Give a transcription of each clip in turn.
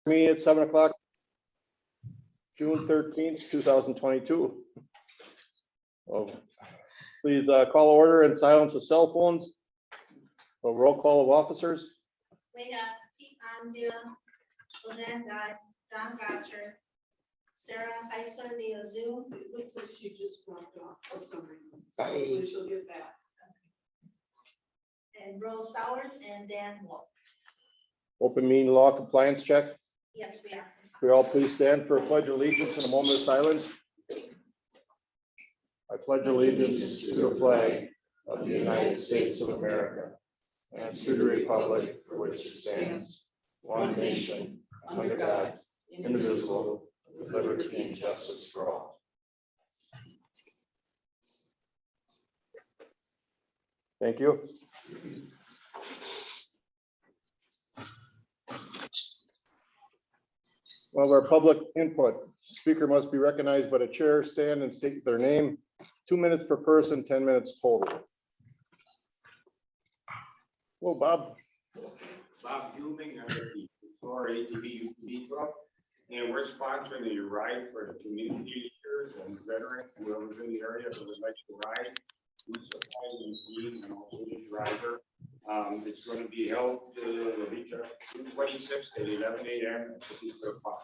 Me at 7 o'clock, June 13th, 2022. Well, please call order and silence the cell phones. A roll call of officers. We have Pete Anzia, Lizanne Don Gotcher, Sarah Heisler via Zoom. It looks like she just dropped off for some reason. So hopefully she'll get back. And Rose Sowers and Dan Wolf. Open meeting law compliance check. Yes, we are. We all please stand for a pledge of allegiance in a moment of silence. I pledge allegiance to the flag of the United States of America and to the republic for which it stands, one nation, under God, indivisible, with liberty and justice for all. Thank you. One of our public input. Speaker must be recognized by the chair, stand and state their name. 2 minutes per person, 10 minutes total. Well, Bob. Bob Hubing, I'm the for ATV UTV Club, and we're sponsoring a ride for the community leaders and veterans, whoever's in the area that would like to ride. We supply the team and also the driver. It's going to be held June 26th at 11 a.m. at the Peter Park.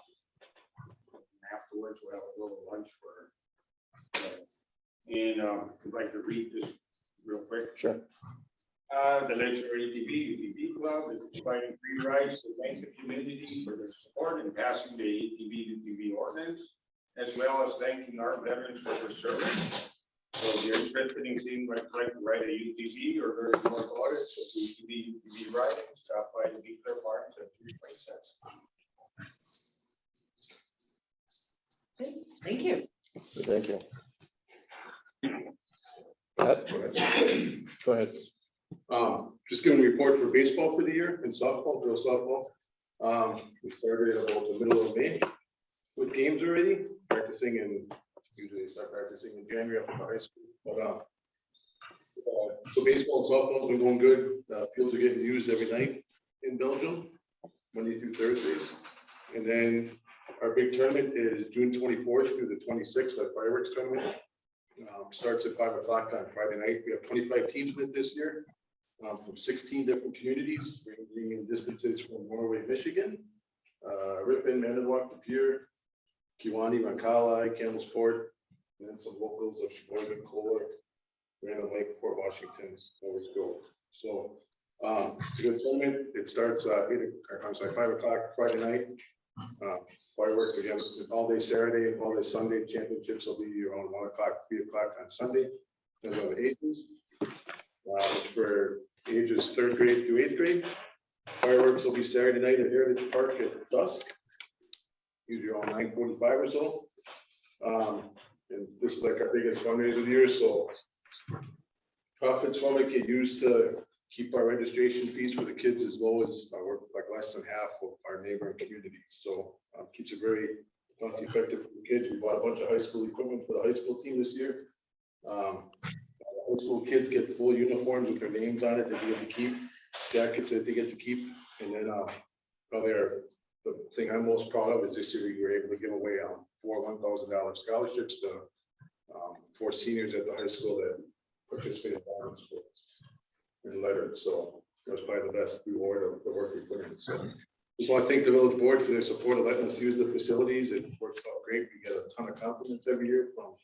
Afterwards, we'll have a little lunch for. I'd like to read this real quick. Sure. The Lakeshore ATV UTV Club is providing free rides to thank the community for their support in passing the ATV UTV ordinance, as well as thanking our veterans for their service. So if you're interested in seeing what it's like to ride a UTV or learn more about it, so the UTV riding, stop by the Big Clear Farms at 3 cents. Thank you. Thank you. Pat? Go ahead. Just giving a report for baseball for the year and softball, girls softball. We started about the middle of May with games already, practicing, and usually start practicing in January after high school. But so baseball and softball has been going good. Fields are getting used every night in Belgium, Monday through Thursdays. And then our big tournament is June 24th through the 26th, that fireworks tournament. Starts at 5 o'clock on Friday night. We have 25 teams in it this year. From 16 different communities, ranging in distances from Norway, Michigan, Ripon, Manitowoc, Pier, Kiwani, Roncalli, Campbellsport, and then some locals of Sheboygan, Kohler, Random Lake, Fort Washington, always go. So it's a good tournament. It starts 5 o'clock Friday night. Fireworks again all day Saturday and all day Sunday. Championships will be around 1 o'clock, 3 o'clock on Sunday. As on the ages. For ages 3rd grade through 8th grade. Fireworks will be Saturday night at Heritage Park at dusk, usually around 9:45 or so. And this is like our biggest fundraiser of the year, so profits from it get used to keep our registration fees for the kids as low as like less than half of our neighboring communities. So keeps it very cost effective for the kids. We bought a bunch of high school equipment for the high school team this year. High school kids get full uniforms with their names on it that they get to keep, jackets that they get to keep, and then probably the thing I'm most proud of is this year we were able to give away 4 $1,000 scholarships to 4 seniors at the high school that participated in Diamond sports and lettered. So that was probably the best reward of the work we put in. So just want to thank the village board for their support of letting us use the facilities. It works out great. We get a ton of compliments every year from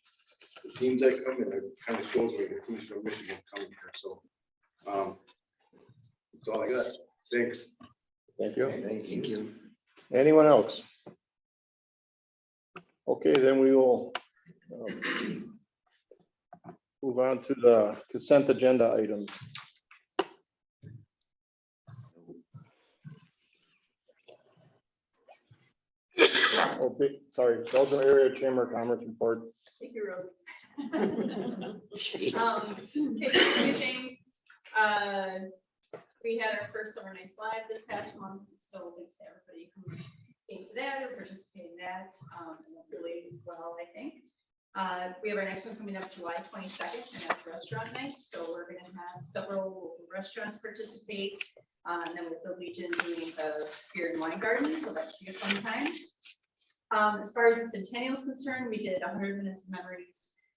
the teams that come, and it kind of shows where the teams from Michigan coming here. So that's all I got. Thanks. Thank you. Thank you. Anyone else? Okay, then we will move on to the consent agenda items. Okay, sorry, Belgium Area Chamber of Commerce report. Thank you, Rose. Okay, James. We had our first Summer Nights Live this past month, so thanks to everybody who came to that or participated in that. It went really well, I think. We have our next one coming up July 22nd, and that's restaurant night. So we're gonna have several local restaurants participate. And then with the Legion doing the beer and wine garden, so that should be a fun time. As far as the Centennial is concerned, we did 100 minutes of memories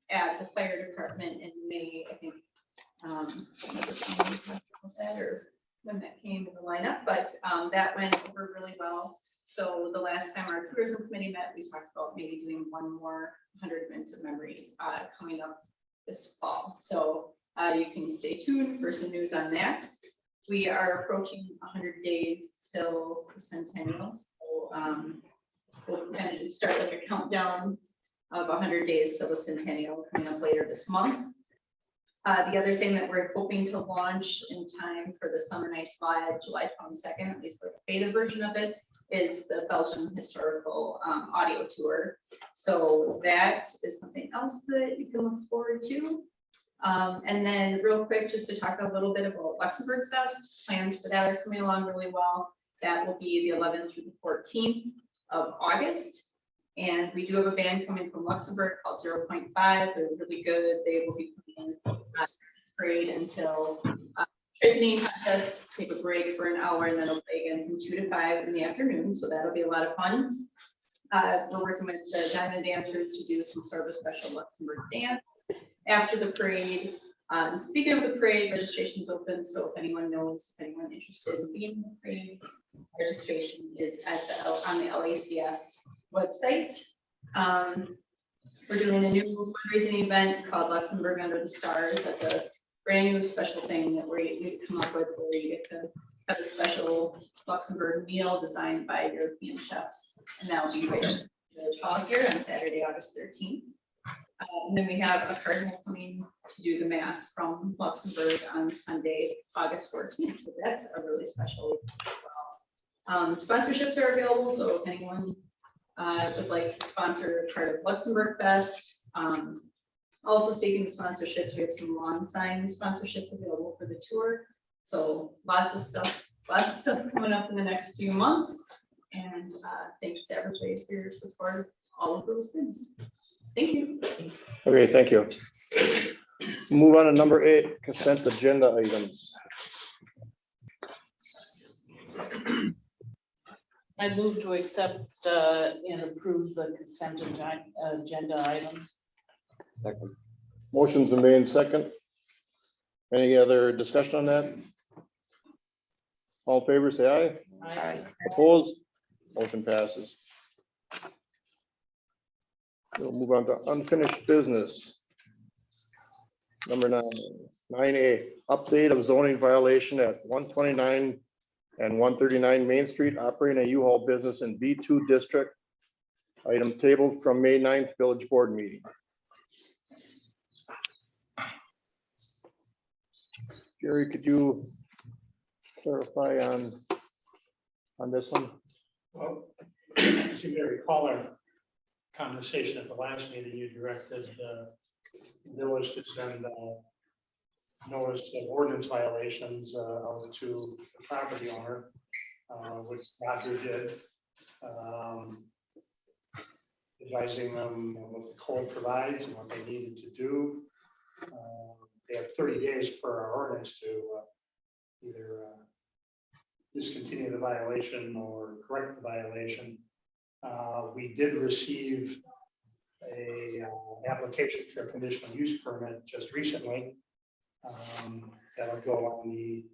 at the fire department in May, I think. Remember that or when that came in the lineup, but that went over really well. So the last time our tourism committee met, we talked about maybe doing one more 100 minutes of memories coming up this fall. So you can stay tuned for some news on that. We are approaching 100 days till the centennial. So we'll kind of start like a countdown of 100 days till the centennial coming up later this month. The other thing that we're hoping to launch in time for the Summer Nights Live, July 22nd, at least the beta version of it, is the Belgium Historical Audio Tour. So that is something else that you can look forward to. And then real quick, just to talk a little bit about Luxembourg Fest, plans for that are coming along really well. That will be the 11th through the 14th of August. And we do have a band coming from Luxembourg called 0.5. They're really good. They will be playing parade until training contest, take a break for an hour, and then they'll play again from 2 to 5 in the afternoon. So that'll be a lot of fun. We're working with the Diamond Dancers to do some sort of a special Luxembourg dance after the parade. Speaking of the parade, registration's open. So if anyone knows, if anyone interested in being in the parade, registration is at on the LACS website. We're doing a new fundraising event called Luxembourg Under the Stars. That's a brand new special thing that we've come up with where you get to have a special Luxembourg meal designed by European chefs. And that will be right at the hall here on Saturday, August 13th. And then we have a cardinal coming to do the mass from Luxembourg on Sunday, August 14th. So that's a really special as well. Sponsorships are available. So if anyone would like to sponsor part of Luxembourg Fest. Also speaking of sponsorships, we have some lawn sign sponsorships available for the tour. So lots of stuff coming up in the next few months. And thanks to everybody for your support of all of those things. Thank you. Okay, thank you. Move on to number 8, consent agenda items. I move to accept and approve the consent agenda items. Second. Motion's been made second. Any other discussion on that? All in favor, say aye. Aye. Opposed? Motion passes. We'll move on to unfinished business. Number 9, 9A, update of zoning violation at 129 and 139 Main Street, operating a U-Haul business in B2 district. Item tabled from May 9th village board meeting. Jerry, could you clarify on this one? Well, as you may recall our conversation at the last meeting, you directed the village to send notice of ordinance violations out to the property owner, which Roger did, advising them what the code provides and what they needed to do. They have 30 days per our ordinance to either discontinue the violation or correct the violation. We did receive a application for a conditional use permit just recently. That'll go on the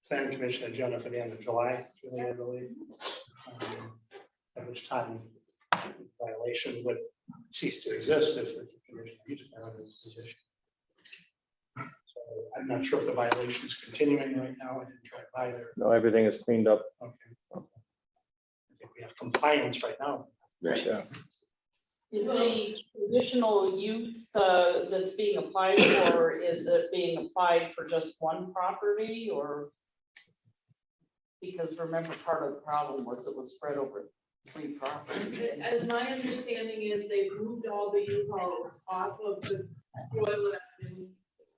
planning commission agenda for the end of July, I believe. At which time violation would cease to exist if the conditional use permit is issued. So I'm not sure if the violation is continuing right now. I didn't try by there. No, everything is cleaned up. Okay. I think we have compliance right now. Yeah. Is the conditional use that's being applied for, is it being applied for just one property or? Because remember, part of the problem was it was spread over 3 properties. As my understanding is they moved all the U-Hauls off of the Royal Avenue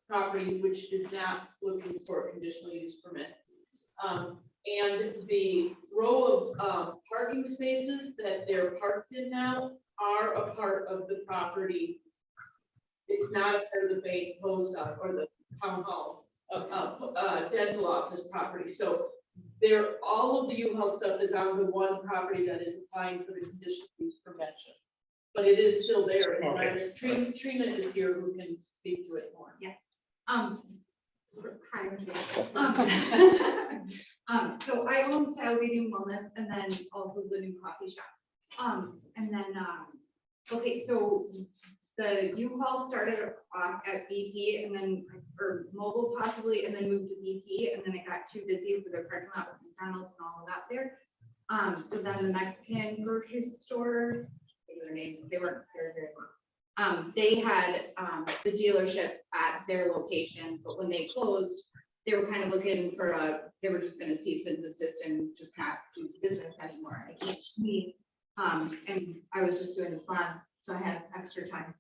property, which is not looking for a conditional use permit. And the row of parking spaces that they're parked in now are a part of the property. It's not a part of the bank post office or the town hall, dental office property. So there, all of the U-Haul stuff is on the one property that is applying for the conditional use permit. But it is still there. It's not- Okay. Trina is here who can speak to it more. Hi, I'm Kate. So I own Style Beauty and Wellness and then also the new coffee shop. Okay, so the U-Haul started off at BP and then, or mobile possibly, and then moved to BP, and then it got too busy with the parking lot with McDonald's and all of that there. So then the Mexican grocery store, their names, they weren't very long. They had the dealership at their location, but when they closed, they were kind of looking for they were just gonna cease and desist and just not do business anymore. I can't see. And I was just doing the salon, so I had extra time.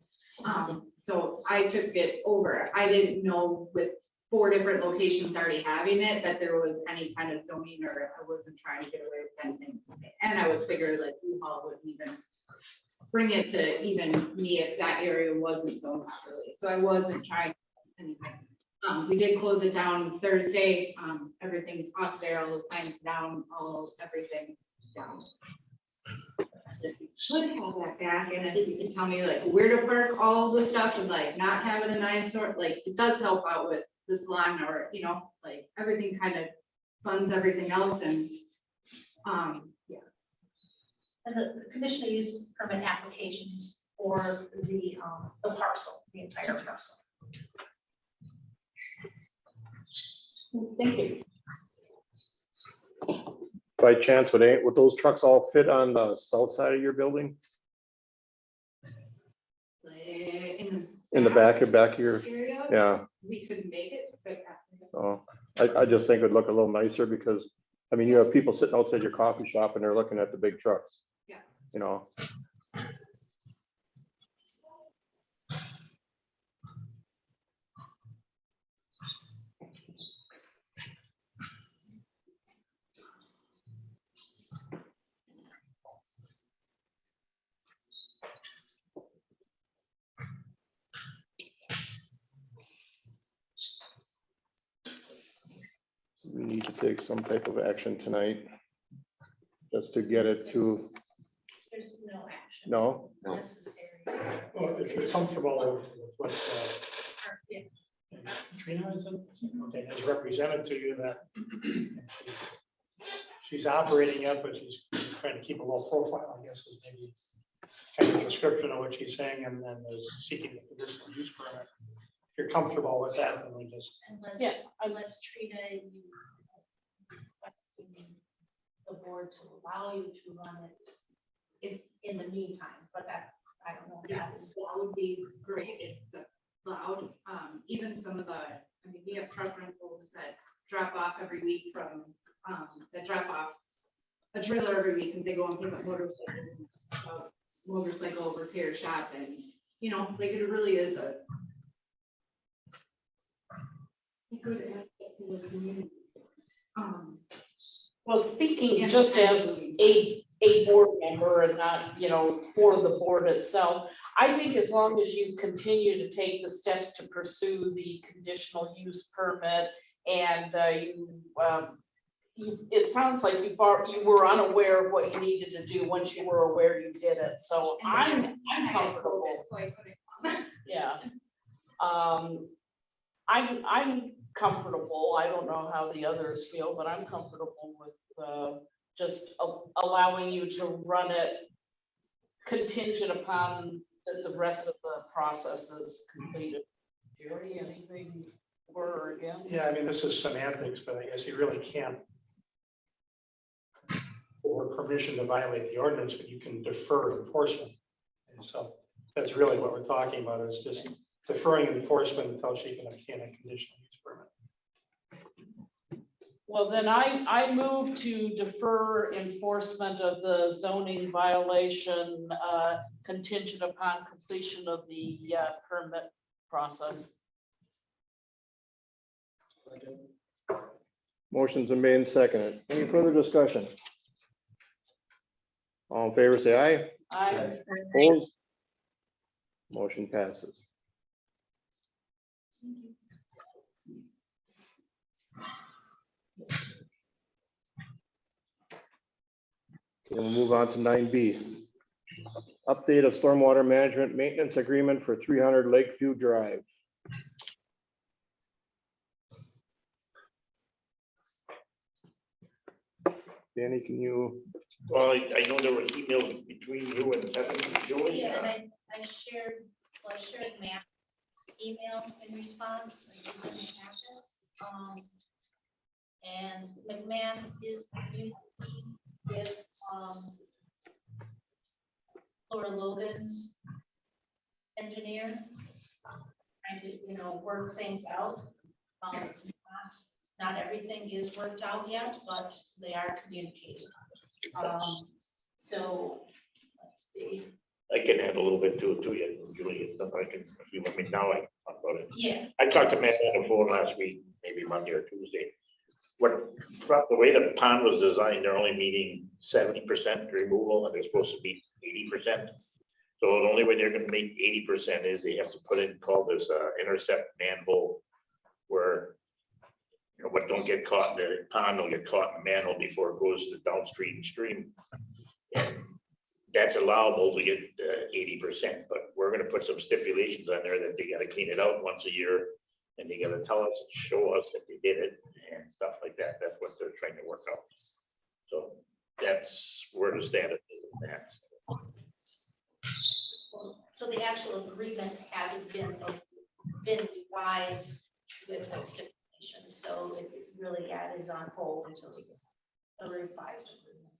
So I took it over. I didn't know with 4 different locations already having it, that there was any kind of zoning, or I wasn't trying to get away with anything. And I would figure like U-Haul would even bring it to even me if that area wasn't zoned properly. So I wasn't trying anything. We did close it down Thursday. Everything's off there, all the signs down, everything's down. Should have that back, and if you can tell me like where to park all the stuff and like not having a nice sort, like it does help out with the salon, or like everything kind of funds everything else, and yeah. And the conditional use permit applications for the parcel, the entire parcel. Thank you. By chance, would those trucks all fit on the south side of your building? In the back of your, Area, yeah. we couldn't make it, but So I just think it'd look a little nicer because, I mean, you have people sitting outside your coffee shop and they're looking at the big trucks. Yeah. You know, we need to take some type of action tonight. Just to get it to, There's no action no, necessary. Well, if you're comfortable with what Yeah. Trina is, okay, has represented to you that she's operating it, but she's trying to keep a low profile, I guess, is maybe kind of a description of what she's saying, and then is seeking a conditional use permit. If you're comfortable with that, then we just, Yeah, Unless Trina, you requesting the board to allow you to run it in the meantime, but that, I don't know. yeah, that would be great if that's allowed. Even some of the, I mean, we have truck rentals that drop off every week from, that drop off a trailer every week because they go and pick up motorcycles, motorcycle repair shop, and, like it really is a good asset to the community. well, speaking just as a board member and not, for the board itself, I think as long as you continue to take the steps to pursue the conditional use permit and it sounds like you were unaware of what you needed to do once you were aware you did it. So I'm comfortable. So I couldn't come. Yeah. I'm comfortable. I don't know how the others feel, but I'm comfortable with just allowing you to run it contingent upon that the rest of the process is completed. Jerry, anything for or against? yeah, I mean, this is semantics, but I guess you really can't or permission to violate the ordinance, but you can defer enforcement. And so that's really what we're talking about, is just deferring enforcement until she can obtain a conditional use permit. Well, then I move to defer enforcement of the zoning violation contingent upon completion of the permit process. motion's been made and seconded. Any further discussion? All in favor, say aye. I, Opposed? Motion passes. Okay, we'll move on to 9B. Update of stormwater management maintenance agreement for 300 Lakeview Drive. Danny, can you? Well, I know there were emails between you and Julie. Yeah, and I shared Matt's email in response. I just sent the packets. And McMahon is communicating with, Laura Logan's engineer, trying to, work things out. It's not everything is worked out yet, but they are communicating. So, let's see. I can add a little bit to it too, yeah, Julie, it's stuff I can, if you let me now, I can talk about it. Yeah, I talked to Matt on the phone last week, maybe Monday or Tuesday. About the way the pond was designed, they're only meeting 70% removal and they're supposed to be 80%. So the only way they're gonna make 80% is they have to put in, call this intercept manhole where what don't get caught in the pond will get caught in the manhole before it goes to downstream stream. And that's allowable to get 80%, but we're gonna put some stipulations on there that they gotta clean it out once a year. And they gotta tell us and show us that they did it and stuff like that. That's what they're trying to work out. So that's where the status is in that. so the actual agreement hasn't been revised with those stipulations, so it is really, that is on hold until we get a revised agreement.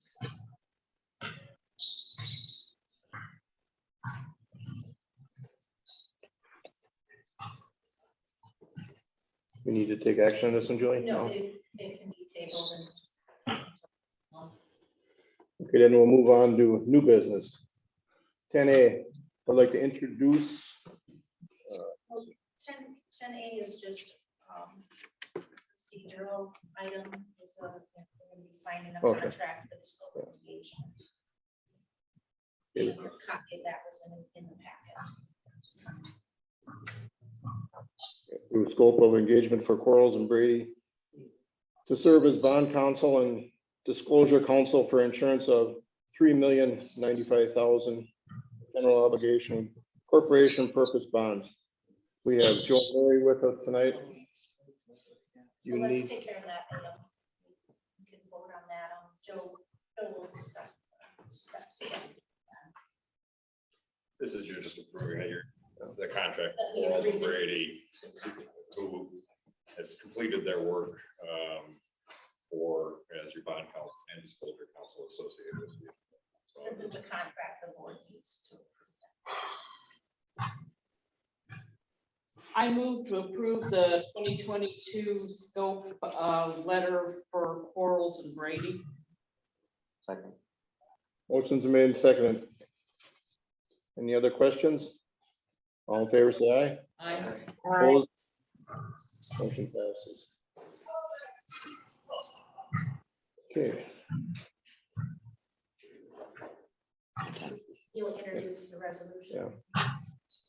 We need to take action on this one, Julie? No, it can be tabled and. Okay, then we'll move on to new business. 10A, I'd like to introduce, 10A is just procedural item. It's we're gonna be signing a Okay. contract for the scope of engagement. Yeah. Your copy of that was in the packet. through scope of engagement for Quarles and Brady to serve as bond counsel and disclosure counsel for insurance of $3,095,000 general obligation corporation purpose bonds. We have Joe Murray with us tonight. You So let's need, take care of that item. We can vote on that. Joe will discuss. This is you just approving the contract That we for Quarles and agreed. Brady, who has completed their work for as your bond counsel and disclosure counsel associated with you. Since it's a contract, the board needs to approve that. I move to approve the 2022 scope letter for Quarles and Brady. second. Motion's made and seconded. Any other questions? All in favor, say aye. I, Opposed? Motion passes. Okay, You'll introduce the resolution.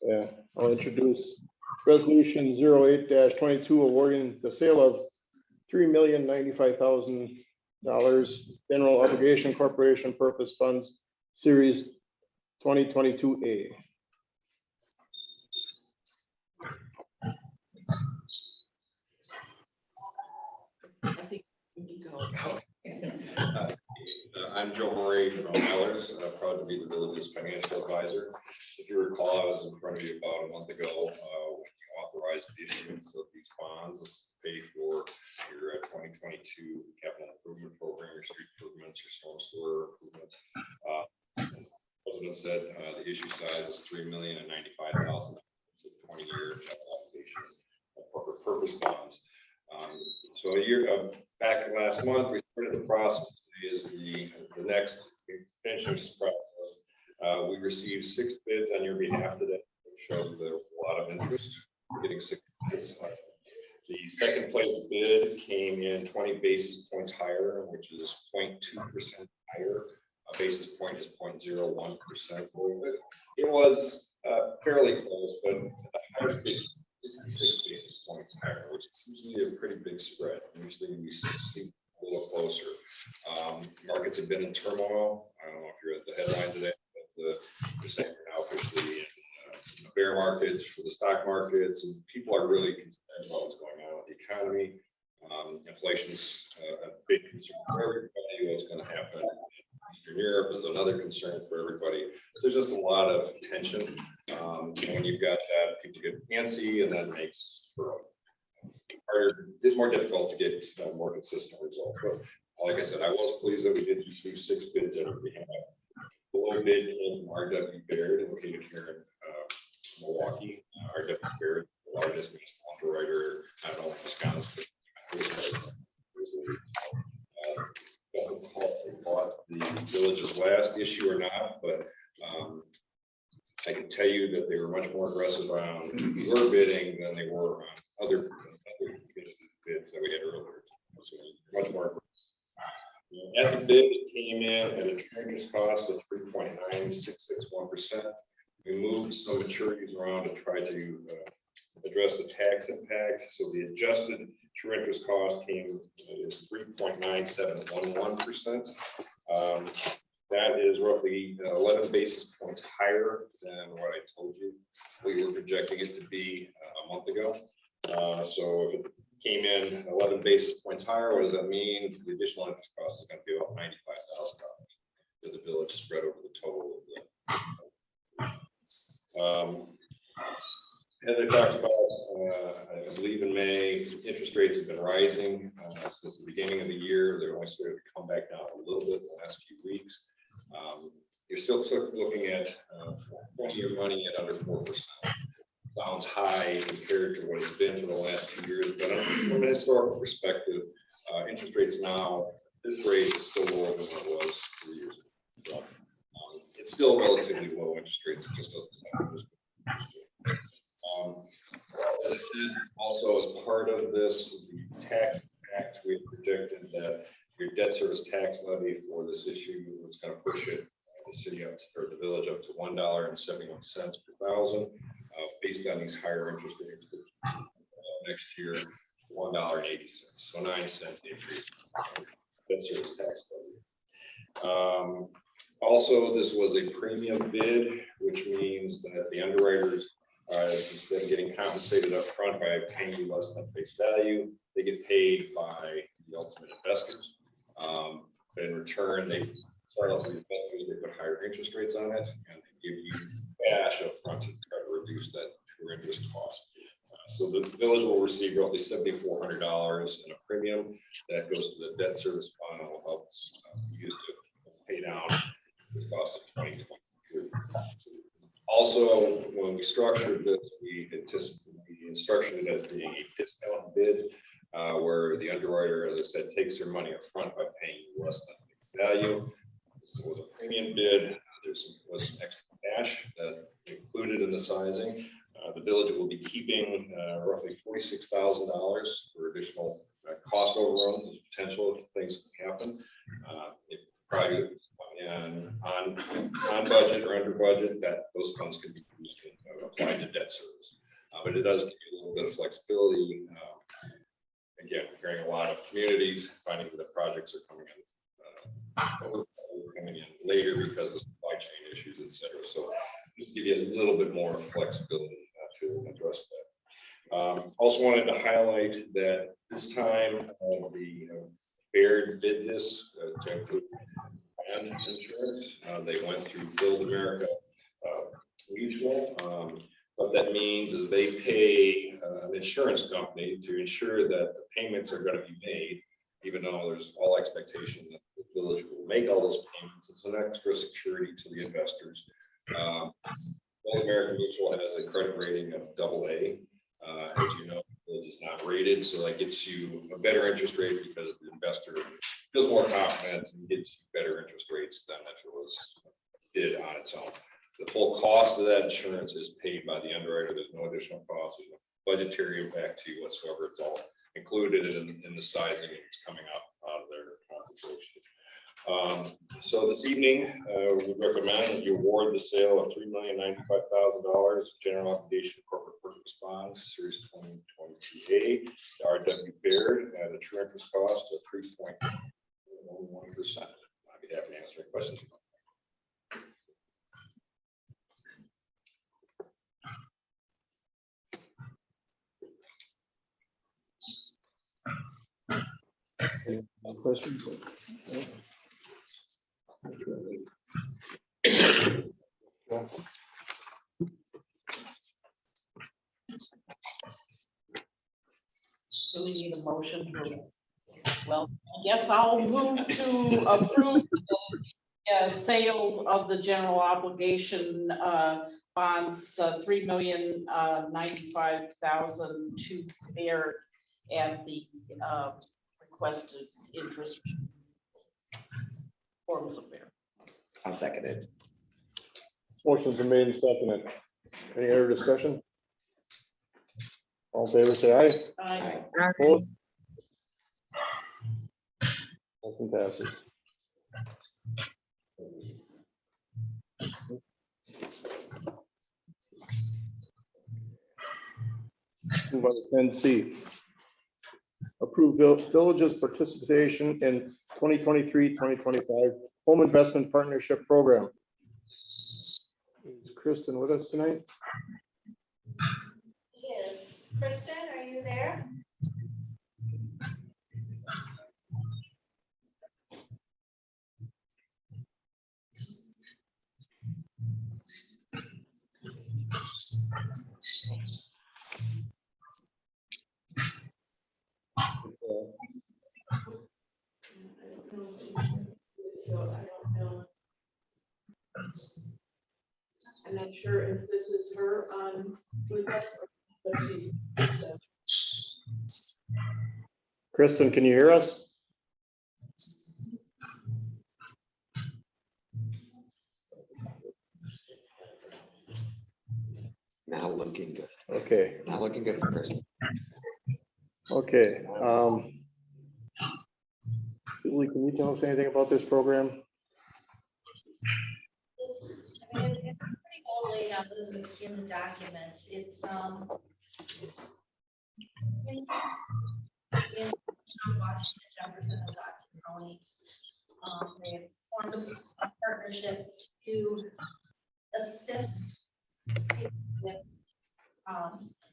yeah, I'll introduce resolution 08-22 awarding the sale of $3,095,000 general obligation corporation purpose funds series 2022A. I think we need to go. I'm Joe Murray from Mellors, proud to be the village's financial advisor. If you recall, I was in front of you about a month ago when you authorized the issuance of these bonds. This is to pay for your 2022 capital improvement program, your street improvements, your storm sewer improvements. President said the issue size is $3,095,000. It's a 20-year obligation of corporate purpose bonds. So a year back last month, we started the process. Is the next finishing process. We received 6 bids on your behalf today, which showed there was a lot of interest in getting 6 bids. The second place bid came in 20 basis points higher, which is 0.2% higher A basis point is 0.01%. It was fairly close, but the highest bid, 66 basis points higher, which is usually a pretty big spread. Usually we see a little closer. Markets have been in turmoil. I don't know if you're at the headline today, but they're saying we're now officially in bear markets for the stock markets, and people are really concerned about what's going on with the economy. Inflation's a big concern for everybody. What's going to happen in Eastern Europe is another concern for everybody. So there's just a lot of tension. When you've got that, people get antsy, and that makes for harder. It's more difficult to get more consistent results. But like I said, I was pleased that we did receive 6 bids on our behalf. Below bid came from RW Baird, located here in Milwaukee. RW Baird, the largest underwriter, I don't know, Wisconsin. Don't recall if they bought the Village's last issue or not, but I can tell you that they were much more aggressive on your bidding than they were on other bids that we had earlier. So much more aggressive. As the bid came in at a tremendous cost of 3.9661%. We moved some maturities around to try to address the tax impact. So the adjusted true interest cost is 3.9711%. That is roughly 11 basis points higher than what I told you we were projecting it to be a month ago. So if it came in 11 basis points higher, what does that mean? The additional interest cost is going to be about $95,000 for the Village spread over the total of the. As I talked about, I believe in May, interest rates have been rising since the beginning of the year. They're only started to come back down a little bit in the last few weeks. You're still sort of looking at 20-year money at under 4%. Sounds high compared to what it's been for the last 2 years, but from a historical perspective, interest rates now, this rate is still lower than what it was 3 years ago. It's still relatively low interest rates. It just doesn't sound as good. As I said, also as part of this the tax act, we projected that your debt service tax levy for this issue was going to push it, the city up to, or the Village up to $1.71 per thousand, based on these higher interest rates. Next year, $1.80, so 9-cent increase debt service tax levy. Also, this was a premium bid, which means that the underwriters, instead of getting compensated up front by paying you less than face value, they get paid by the ultimate investors. But in return, they start off with the investors, they put higher interest rates on it, and they give you cash up front to try to reduce that true interest cost. So the Village will receive roughly $7,400 in a premium that goes to the debt service fund and will help use to pay down the cost of 2023. Also, when we structured this, we structured it as being a discount bid, where the underwriter, as I said, takes their money up front by paying you less than value. This was a premium bid. There was some extra cash that included in the sizing. The Village will be keeping roughly $46,000 for additional cost overruns. There's potential if things happen. If probably on budget or under budget, that those funds can be used to apply to debt service. But it does give you a little bit of flexibility. Again, we're hearing a lot of communities finding that projects are coming in later because of supply chain issues, et cetera. So just give you a little bit more flexibility to address that. Also wanted to highlight that this time the Baird did this to include brand insurance. They went through Build America Mutual. What that means is they pay an insurance company to ensure that the payments are going to be made, even though there's all expectation that the Village will make all those payments. It's an extra security to the investors. Build America Mutual has a credit rating of AA. As you know, it is not rated, so that gets you a better interest rate because the investor feels more confident and gets you better interest rates than if it was did on its own. The full cost of that insurance is paid by the underwriter. There's no additional cost. There's no budgetary impact to you whatsoever. It's all included in the sizing, and it's coming out of their compensation. So this evening, we recommend that you award the sale of $3,095,000 general obligation corporate purchase bonds, series 2022A, to R.W. Baird at a true interest cost of 3.1%. I'd be happy to answer any questions. Any questions? Do we need a motion to, well, I guess I'll move to approve the sale of the general obligation bonds, 3,095,000 to Baird at the requested interest forms of Baird. I'll second it. Motion's been made and seconded. Any other discussion? All in favor, say aye. Aye. Opposed? Motion passes. Move on to 10C. Approve village's participation in 2023-2025 Home Investment Partnership Program. Is Kristen with us tonight? Yes. Kristen, are you there? So I don't know. I'm not sure if this is her on with us or if she's. Kristen, can you hear us? Now looking good. Okay, Not looking good for Kristen. okay. Julie, can you tell us anything about this program? I mean, it's pretty well laid out in the document. It's, in Washington, Jefferson, and Stockton counties. They have formed a partnership to assist people with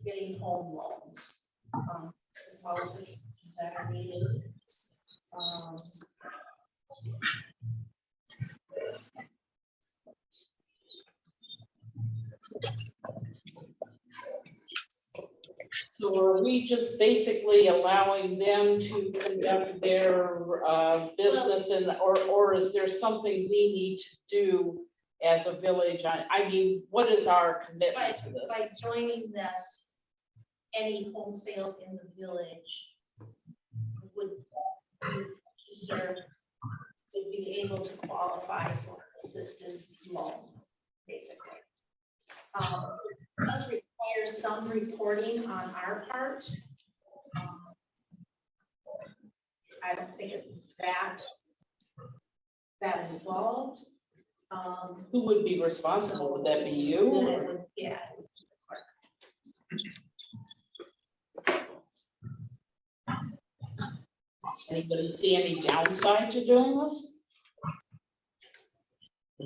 getting home loans. Qualifications that are needed. So are we just basically allowing them to conduct their business and, or is there something we need to do as a village? I mean, what is our commitment to this? By joining this, any home sales in the village would be able to qualify for assisted loan, basically. It does require some reporting on our part. I don't think it's that involved. Who would be responsible? Would that be you? or- Yeah. Anybody see any downside to doing this?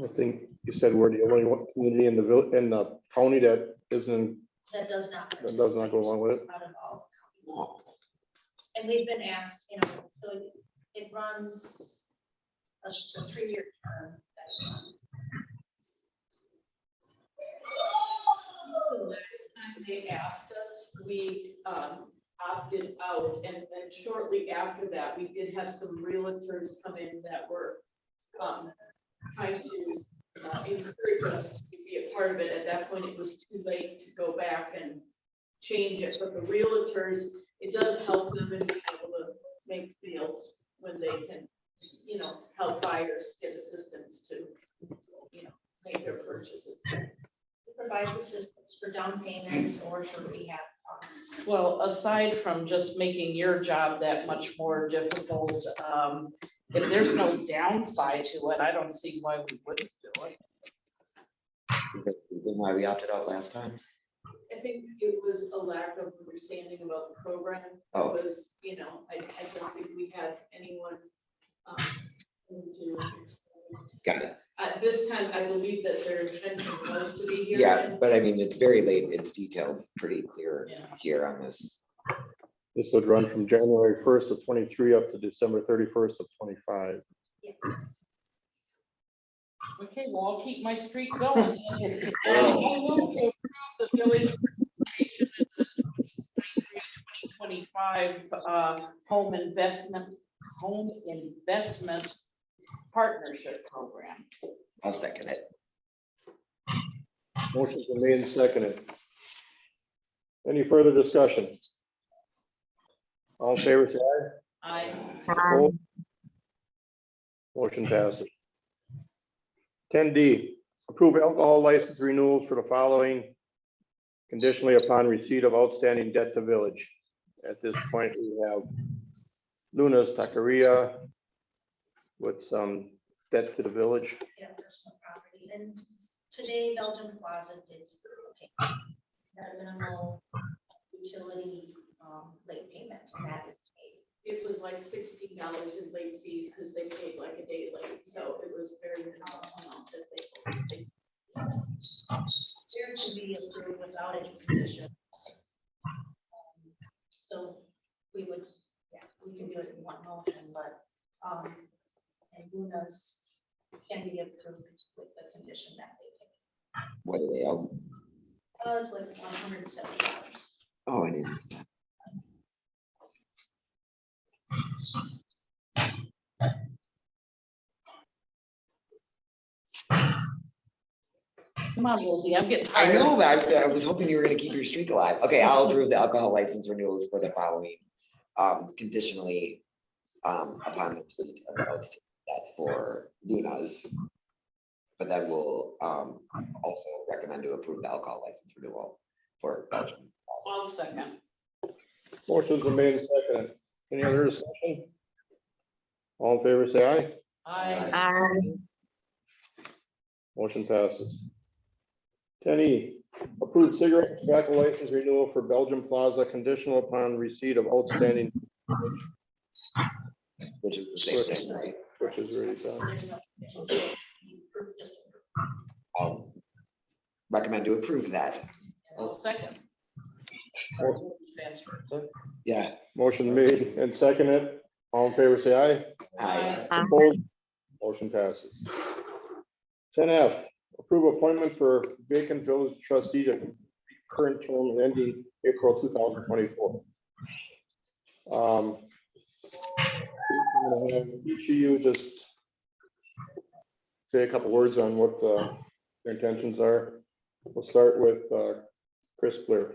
I think you said we're the only one community in the village, in the county that isn't, That does not. that does not go along with it. Out of all. And we've been asked, you know, so it runs a 3-year term. That it runs. The last time they asked us, we opted out, and then shortly after that, we did have some realtors come in that were trying to encourage us to be a part of it. At that point, it was too late to go back and change it, but the realtors, it does help them in being able to make sales when they can, you know, help buyers get assistance to, you know, make their purchases. It provides assistance for down payments or for rehab costs. Well, aside from just making your job that much more difficult, if there's no downside to it, I don't see why we wouldn't do it. Is that the reason why we opted out last time? I think it was a lack of understanding about the program. Oh. It was, I don't think we had anyone, into. Got it. At this time, I believe that their intention was to be here. Yeah, but I mean, it's very late. It's detailed pretty clear Yeah. here on this. This would run from January 1st of 23 up to December 31st of 25. Okay, well, I'll keep my streak going. I move to approve the village participation in the 2023-2025 home investment partnership program. I'll second it. Motion's been made and seconded. Any further discussion? All in favor, say aye. Opposed? Motion passes. 10D, approve alcohol license renewals for the following conditionally upon receipt of outstanding debt to village. At this point, we have Luna's Taqueria with some debt to the village. Yeah, personal property, and today Belgium Plaza did pay that minimal utility late payment, and that is paid. It was like $16 in late fees because they paid like a day late, so it was very minimal amount that they. There to be approved without any conditions. So we would, we can do it in one motion, but, and Luna's can be approved with the condition that they pay. What do they owe? It's like $170. Oh, it is. Come on, Lizzie, I'm getting I tired. know, but I was hoping you were gonna keep your streak alive. Okay, I'll approve the alcohol license renewals for the following, conditionally, upon the receipt of that for Luna's. But then we'll, also recommend to approve the alcohol license renewal for Belgium. I'll second. Motion's been made and seconded. Any other discussion? All in favor, say aye. Motion passes. 10E, approved cigarette and tobacco license renewal for Belgium Plaza conditional upon receipt of outstanding, Which is the same thing, right? which is already done. There's no conditions. You approve, just approve. I'll recommend to approve that. I'll second. Faster. Yeah. Motion made and seconded. All in favor, say aye. Aye. Opposed? Motion passes. 10F, approve appointment for vacant village trustee at current term ending April 2024. I'm gonna have each of you just say a couple words on what their intentions are. We'll start with Chris Blair.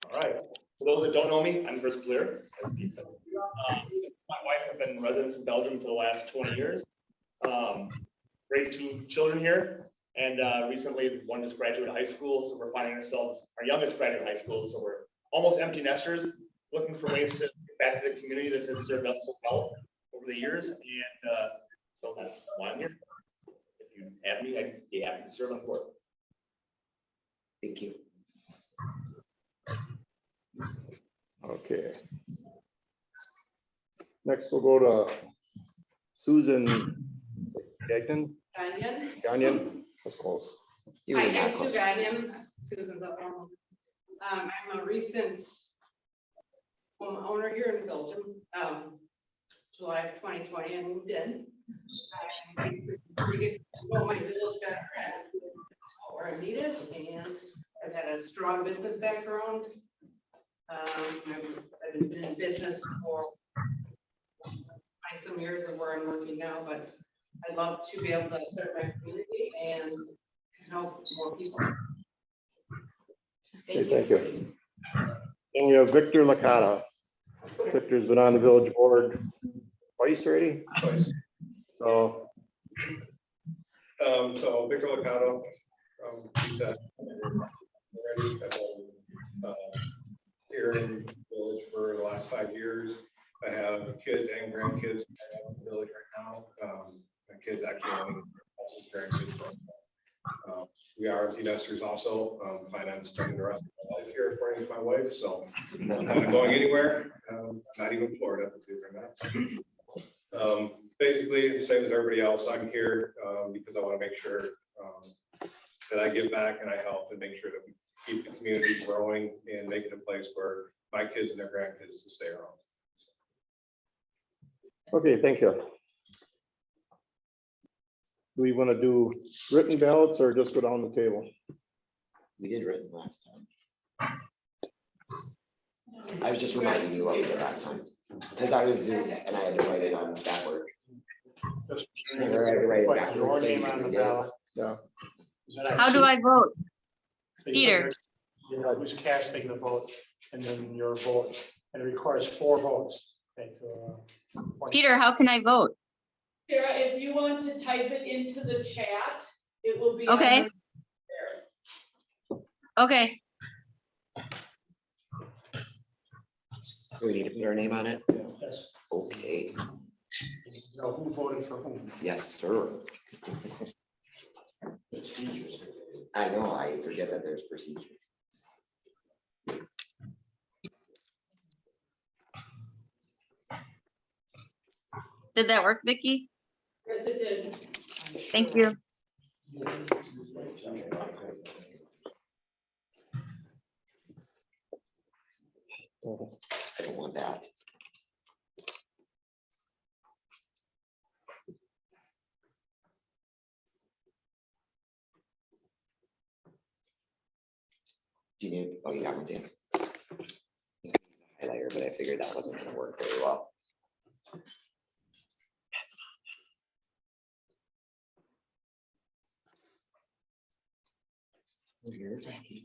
All right, for those that don't know me, I'm Chris Blair. My wife has been residents in Belgium for the last 20 years. Raised 2 children here, and recently one just graduated high school, so we're finding ourselves, our youngest graduated high school, so we're almost empty nesters, looking for ways to get back to the community that has served us so well over the years, and so that's why I'm here. If you have me, I'd be happy to serve on board. Thank you. Okay. Next, we'll go to Susan Gagnon. Gagnon, that's close. You were Hi, not I'm Sue close. Gagnon, Susan's up there. I'm a recent homeowner here in Belgium. July of 2020, I moved in. Pretty good. Well, my village got where I needed, and I've had a strong business background. I've been in business for 20 some years of where I'm working now, but I'd love to be able to serve my community and help more people. Okay, thank you. And we have Victor Licata. Victor's been on the village board twice already. Twice. So, So Victor Licata from CSAC. Already, I've been here in the village for the last 5 years. I have kids and grandkids in the village right now. My kids actually owning houses, grandkids. We are empty nesters also, plan on spending the rest of my life here according to my wife, so I'm not going anywhere, not even Florida, believe it or not. Basically, the same as everybody else, I'm here because I want to make sure that I give back and I help and make sure that we keep the community growing and make it a place where my kids and their grandkids to stay around. Okay, thank you. Do we want to do written ballots or just go down the table? We did written last time. I was just reminding you what we did last time. Because I was Zoom and I had to write it on backwards. Just Or I had to write it put your backwards. name on the ballot. Yeah. Is that How do I vote? so you put Peter. your- You know, who's casting the vote and then your vote, and it requires 4 votes. Okay, Peter, how can I vote? Sarah, if you want to type it into the chat, it will be. on Okay. there. Okay, We need to put our name on it. Yes. Okay, You know who voted for whom. yes, sir. I know, I forget that there's procedures. did that work, Vicky? Yes, it did. Thank you. I don't want that. Do you need, oh, you got one, Dan. Highlighter, but I figured that wasn't gonna work very well. You're attacking.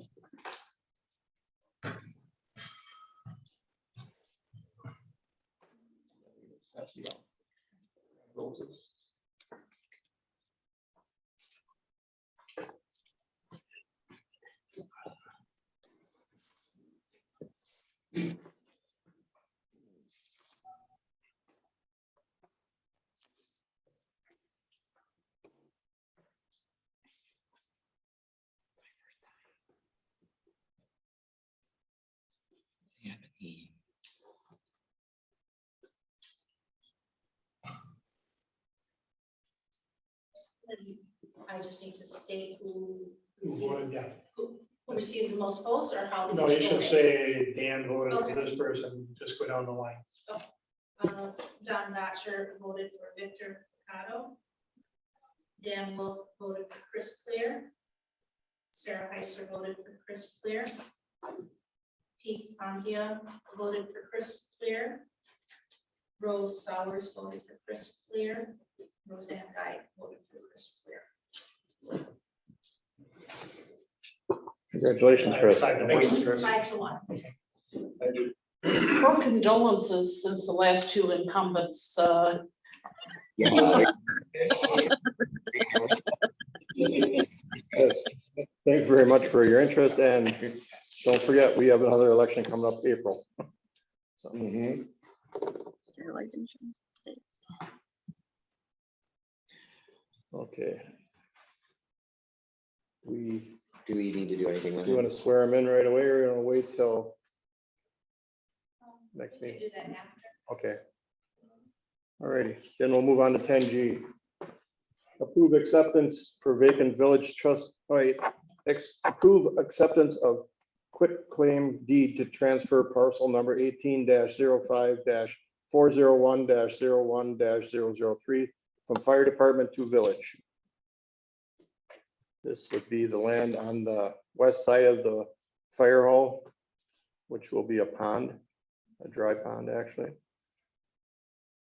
I just need to state who Who received, voted, yeah. who received the most votes or how. No, you should say Dan voted for Okay. this person, just go down the line. Don Gotcher voted for Victor Picado. Dan Wolf voted for Chris Clear. Sarah Heiser voted for Chris Clear. Pete Ponzia voted for Chris Clear. Rose Sowers voted for Chris Clear. Roseanne Guy voted for Chris Clear. Congratulations, Chris. 5-1. Our condolences since the last 2 incumbents, Yeah. Yes. Thank you very much for your interest, and don't forget, we have another election coming up April. So, Mhm. okay. Do we need to do anything with You it? want to swear them in right away, or you want to wait till next We can meeting? do that after. Okay. All righty, then we'll move on to 10G. Approve acceptance for vacant village trust, right, approve acceptance of quit claim deed to transfer parcel number 18-05-401-01-003 from fire department to village. This would be the land on the west side of the fire hall, which will be a pond, a dry pond, actually.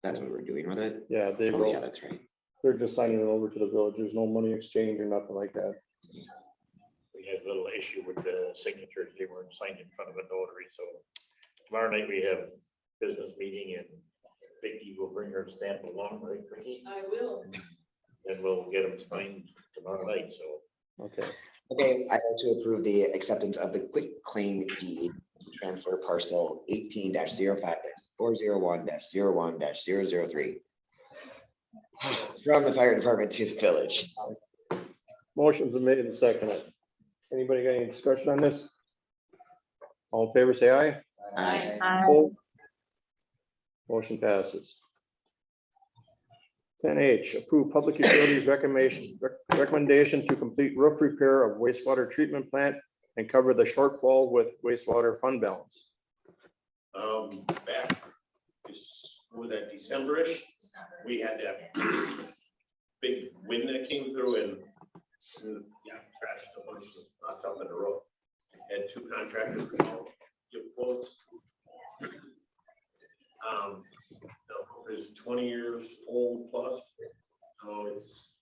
That's what we're doing with it? Yeah, they Oh, will. yeah, that's right. They're just signing it over to the village. There's no money exchange or nothing like that. We had a little issue with the signatures. They weren't signed in front of a notary, so tomorrow night we have business meeting and Vicky will bring her stamp along, right, Vicky? I will. And we'll get them signed tomorrow night, so. Okay, Okay, I vote to approve the acceptance of the quit claim deed to transfer parcel 18-05 401-01-003. From the fire department to the village. Motion's been made and seconded. Anybody got any discussion on this? All in favor, say aye. Aye. Opposed? Motion passes. 10H, approve public utilities recommendation to complete roof repair of wastewater treatment plant and cover the shortfall with wastewater fund balance. Back, was that December-ish? We had that big wind that came through and yeah, trashed a bunch of spots up in the roof. Had two contractors come out, give quotes. The roof is 20 years old plus, so it's,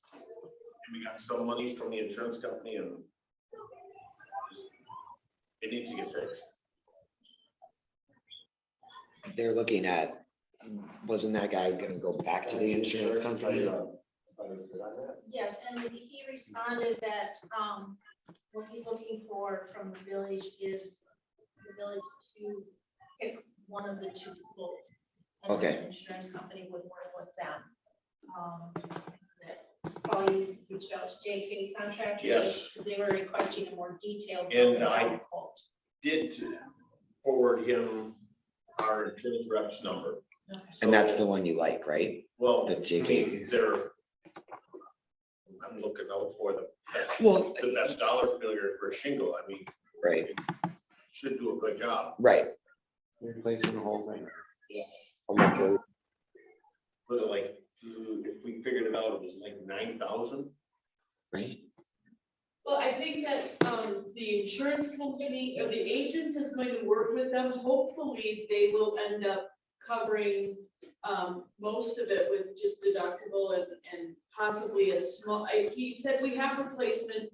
we got some money from the insurance company and it needs to get fixed. They're looking at, wasn't that guy gonna go back to the insurance company? Yes, and he responded that, what he's looking for from the village is the village to pick one of the two quotes. And then Okay. the insurance company would work with them. Probably reached out to JK Contractors. Yes. Because they were requesting a more detailed. And I- quote. Did forward him our insurance reps number. And that's the one you like, right? Well, The I JK. mean, I'm looking out for the Well, best dollar figure for a shingle. I mean, right, should do a good job. right. Replacing the whole thing. Yeah. How much are Was it like, if we figured it out, it was like 9,000? Right. Well, I think that, the insurance company or the agent is going to work with them. Hopefully, they will end up covering, most of it with just deductible and possibly a small, he said we have replacement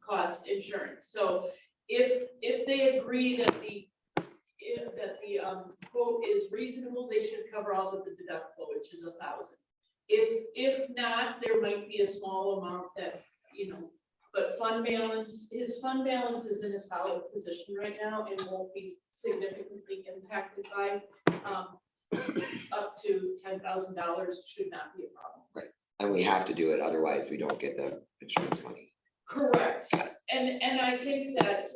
cost insurance. So if they agree that the quote is reasonable, they should cover all of the deductible, which is 1,000. If not, there might be a small amount that, but fund balance, his fund balance is in a solid position right now and won't be significantly impacted by, up to $10,000 should not be a problem. And we have to do it, otherwise we don't get the insurance money. Correct. And I think that,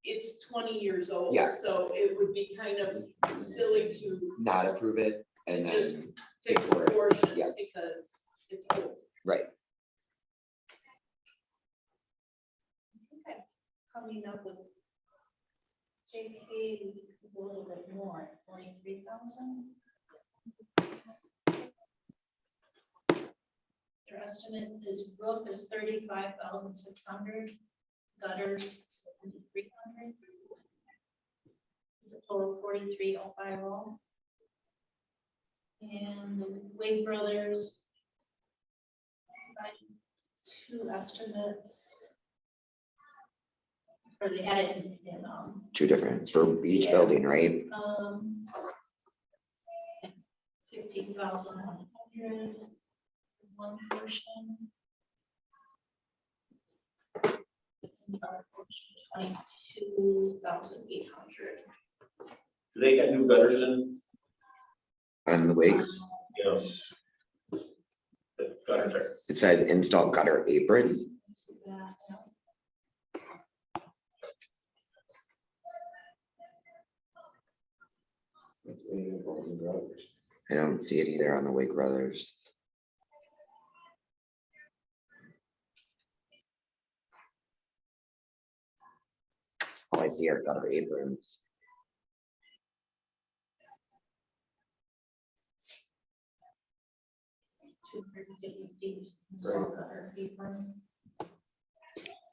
it's 20 years old. Yeah. So it would be kind of silly to Not approve it and Just then, fix for it. portions Yeah. because it's old. right, Okay, coming up with JK is a little bit more, 43,000. Their estimate is roof is 35,600, gutters 7,300. The total 43,050. And the Wade Brothers provided two estimates for the edit in, two different for each Yeah. building, right? 15,100, one portion. Another portion, 22,800. Do they got new gutters in? On the wakes, Yes. The gutters it said install gutter apron. I don't see it either on the Wake Brothers. All I see are gutter aprons.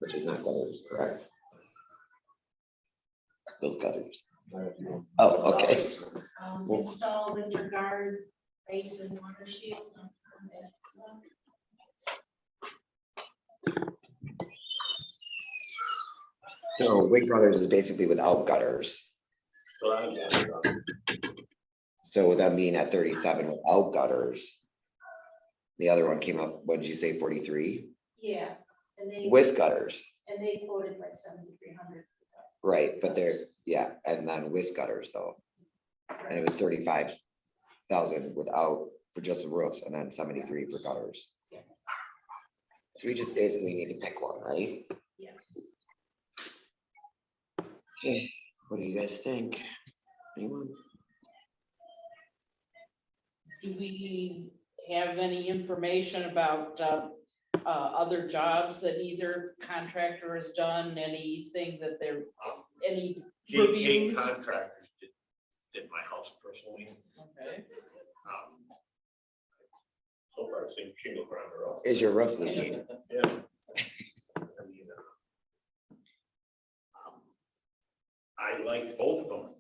Which is not gutters, correct? Those gutters. Oh, okay. Install winter guard, base and water shield. So Wake Brothers is basically without gutters. So I got So would that mean at 37 without gutters? The other one came up, what did you say, 43? Yeah, and they. With gutters, And they quoted like 7,300. right, but they're, yeah, and then with gutters though. And it was 35,000 without, for just the roofs, and then 73 for gutters. Yeah. So we just basically need to pick one, right? Yes. Okay, what do you guys think? Anyone? Do we have any information about other jobs that either contractor has done, anything that they're, any JK reviews? Contractors did my house personally. Okay. So far, I've seen shingle grinder off. Is your roof leaking? Yeah. I mean, I liked both of them,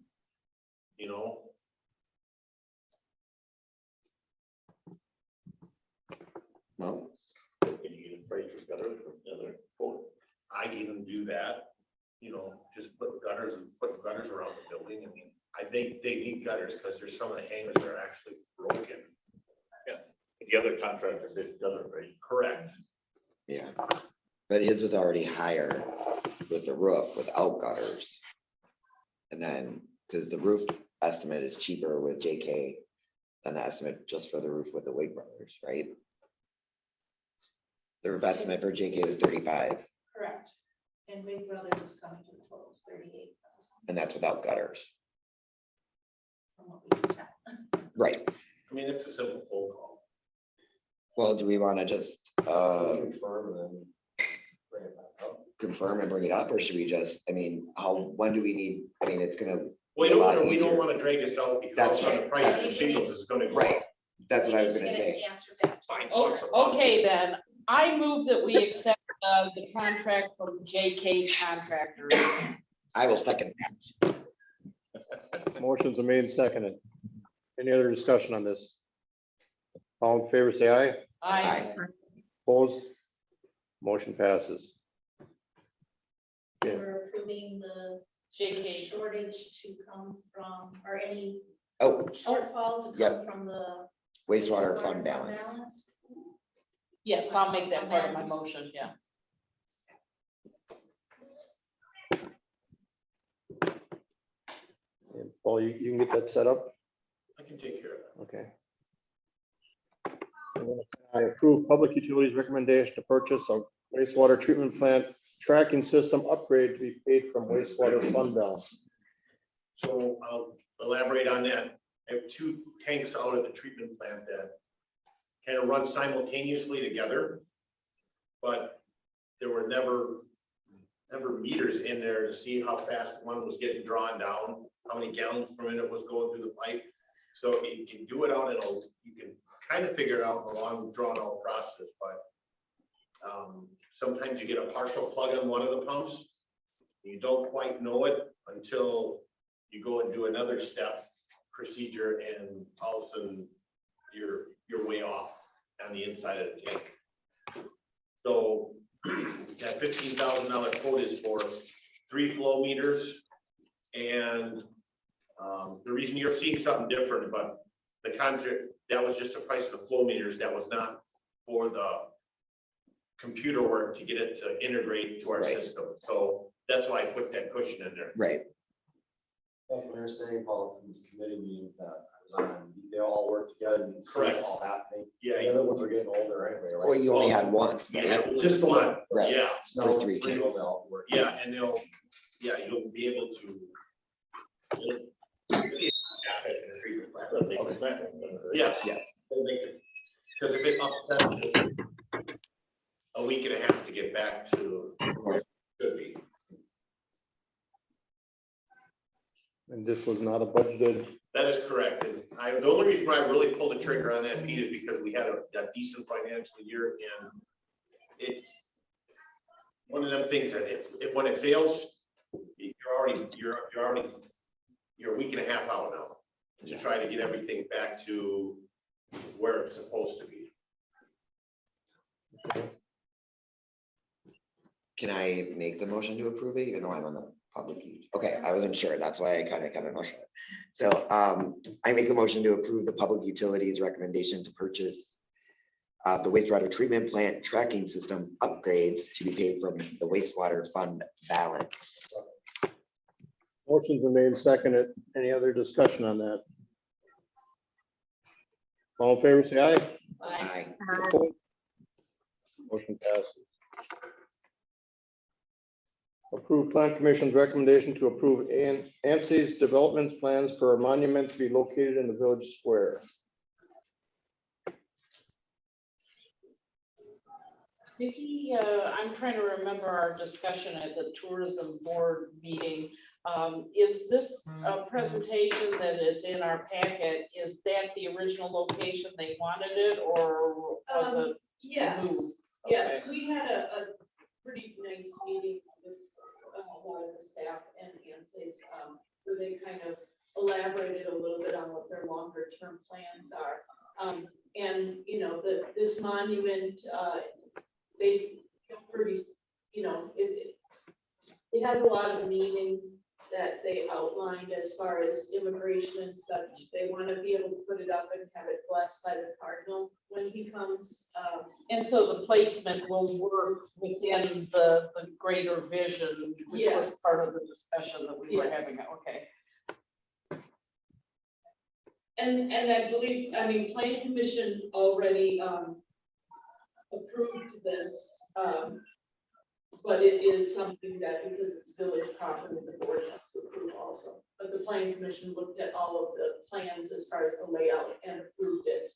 you know. Well, Can you get a price for gutters from the other quote? I'd even do that, you know, just put gutters around the building. I mean, I think they need gutters because there's some of the hangers that are actually broken. The other contractor did gutter, right? Correct. yeah, but his was already higher with the roof without gutters. And then, because the roof estimate is cheaper with JK than the estimate just for the roof with the Wade Brothers, right? The roof estimate for JK was 35, Correct. And Big Brothers is coming to a total of 38,000 and that's without gutters, from what we can tell. right? I mean, it's a simple phone call. Well, do we want to just Confirm and then bring it back up. confirm and bring it up, or should we just, I mean, when do we need, I mean, it's gonna. We be a lot don't easier. want to drag this out That's because all of a sudden the right. price of shingles is going to go Right, up. that's what I was We gonna need to get say. an answer back. Fine. Okay, then, I move that we accept the contract from JK Contractors. I will second that. Motion's are made and seconded. Any other discussion on this? All in favor, say aye. I, Opposed? Motion passes. Okay. We're approving the JK, shortage to come from, or any Oh, shortfall to Yep. come from the. wastewater fund balance. yes, I'll make that part of my motion, yeah. And Paul, you can get that set up? I can take care of that. Okay. I approve Public Utilities recommendation to purchase a wastewater treatment plant tracking system upgrade to be paid from wastewater fund balance. So I'll elaborate on that. I have two tanks out at the treatment plant that kind of run simultaneously together. But there were never meters in there to see how fast one was getting drawn down, how many gallons per minute was going through the pipe. So you can do it out in you can kind of figure it out in a long drawn out process, but sometimes you get a partial plug on one of the pumps. You don't quite know it until you go and do another step procedure, and all of a sudden you're way off on the inside of the tank. So that $15,000 quote is for 3 flow meters. And the reason you're seeing something different, but the contract, that was just the price of the flow meters. That was not for the computer work to get it to integrate to our Right. system. So that's why I put that cushion in there. Right, Like we were saying, Paul, from this committee meeting that I was on, they all work together and see Correct. it's all happening. Yeah, The other ones are getting older anyway, right? well, you only had one. yeah, right? just the one. Right. Yeah, It's now three three of tanks. them all work. yeah, and you'll be able to. See assets in the treatment plant. That'll make it better. Yeah. Yeah. It'll make it, because if it upsets a week and a half to get back to where it should be. And this was not a budgeted, That is correct. And the only reason why I really pulled the trigger on that, Pete, is because we had a decent financial year, and it's one of them things that when it fails, you're a week and a half out now to try to get everything back to where it's supposed to be. Can I make the motion to approve it, even though I'm on the public? Okay, I wasn't sure, that's why I kind of motioned it. So I make a motion to approve the public utilities recommendation to purchase the wastewater treatment plant tracking system upgrades to be paid from the wastewater fund balance. Motion's been made and seconded. Any other discussion on that? All in favor, say aye. Aye. Opposed? Motion passes. Approve plan commission's recommendation to approve ANSY's development plans for a monument to be located in the village square. Vicki, I'm trying to remember our discussion at the tourism board meeting. Is this a presentation that is in our packet? Is that the original location they wanted it, or was it? Yes, moved? yes, we had a pretty nice meeting with a lot of the staff and ANSYS, where they kind of elaborated a little bit on what their longer term plans are. And, you know, this monument, they feel pretty, you know, it has a lot of meaning that they outlined as far as immigration and such. They want to be able to put it up and have it blessed by the cardinal when he comes. And so the placement will work within the greater vision, which was Yes. part of the discussion that we were Yes. having. Okay. And I believe, I mean, Plan Commission already approved this, but it is something that, because it's village property, the board has to approve also. But the Plan Commission looked at all of the plans as far as the layout and approved it.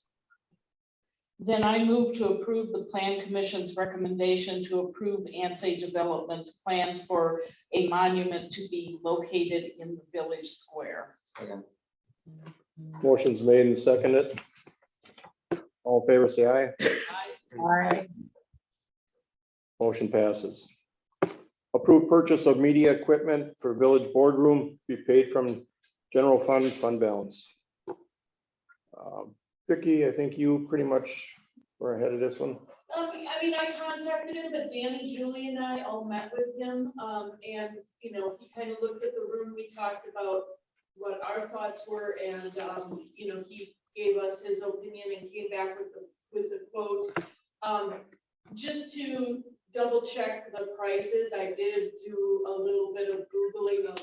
Then I move to approve the plan commission's recommendation to approve ANSI Development's plans for a monument to be located in the village square. Motion's made and seconded. All in favor, say aye. Aye. Motion passes. Approved purchase of media equipment for village boardroom be paid from general fund balance. Vicki, I think you pretty much were ahead of this one. I mean, I contacted him, but Dan and Julie and I all met with him, and, you know, he kind of looked at the room, we talked about what our thoughts were, and, you know, he gave us his opinion and came back with the quote. Just to double check the prices, I did do a little bit of Googling of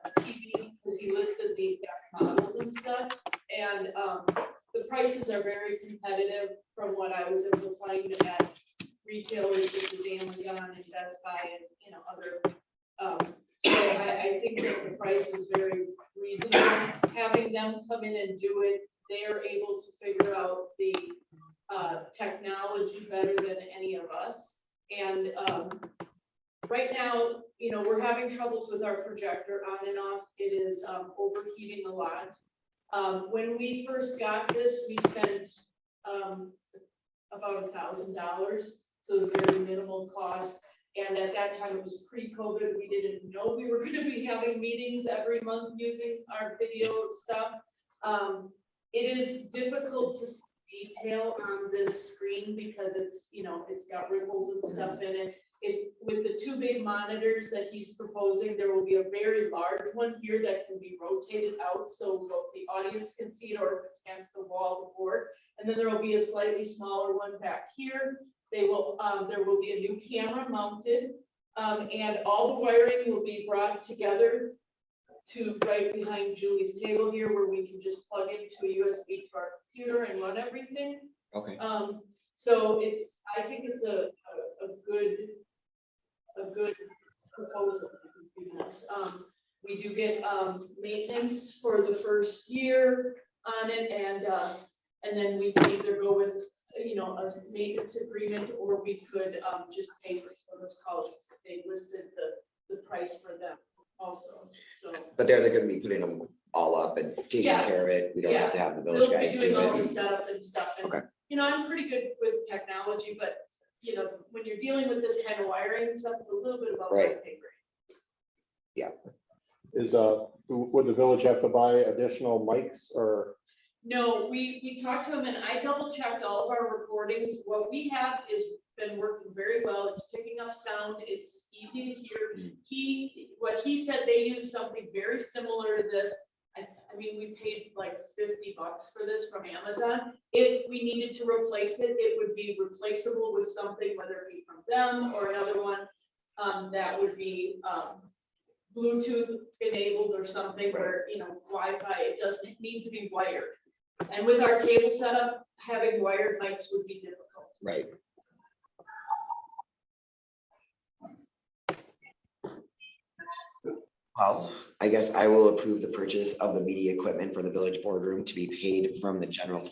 the TV, because he listed the exact models and stuff, and, the prices are very competitive from what I was able to find at retailers such as Amazon and Best Buy and, you know, other. So I think that the price is very reasonable. Having them come in and do it, they are able to figure out the technology better than any of us. And right now, you know, we're having troubles with our projector on and off. It is overheating a lot. When we first got this, we spent about $1,000, so it was very minimal cost. And at that time, it was pre-COVID. We didn't know we were going to be having meetings every month using our video stuff. It is difficult to see detail on this screen because it's, you know, it's got ripples and stuff in it. If with the two big monitors that he's proposing, there will be a very large one here that can be rotated out so the audience can see it, or if it's against the wall of the board. And then there will be a slightly smaller one back here. They will, there will be a new camera mounted, and all the wiring will be brought together to right behind Julie's table here, where we can just plug into a USB to our computer and run everything. Okay. So I think it's a good proposal that he's given us. We do get maintenance for the first year on it, and then we can either go with, you know, a maintenance agreement, or we could just pay for service calls. They listed the price for them also. So, But they're gonna be putting them all up and taking Yeah. care of it. We don't have to have the village they'll be guys doing do all the it. setup and stuff. And, Okay. you know, I'm pretty good with technology, but, you know, when you're dealing with this kind of wiring and stuff, it's a little bit above my Right. pay grade. Would the village have to buy additional mics or? No, we talked to him, and I double checked all of our recordings. What we have is been working very well. It's picking up sound. It's easy to hear. What he said, they use something very similar to this. I mean, we paid like $50 for this from Amazon. If we needed to replace it, it would be replaceable with something, whether it be from them or another one, that would be Bluetooth enabled or something where, you know, Wi-Fi, it doesn't need to be wired. And with our table setup, having wired mics would be difficult. Right. Well, I guess I will approve the purchase of the media equipment for the village boardroom to be paid from the general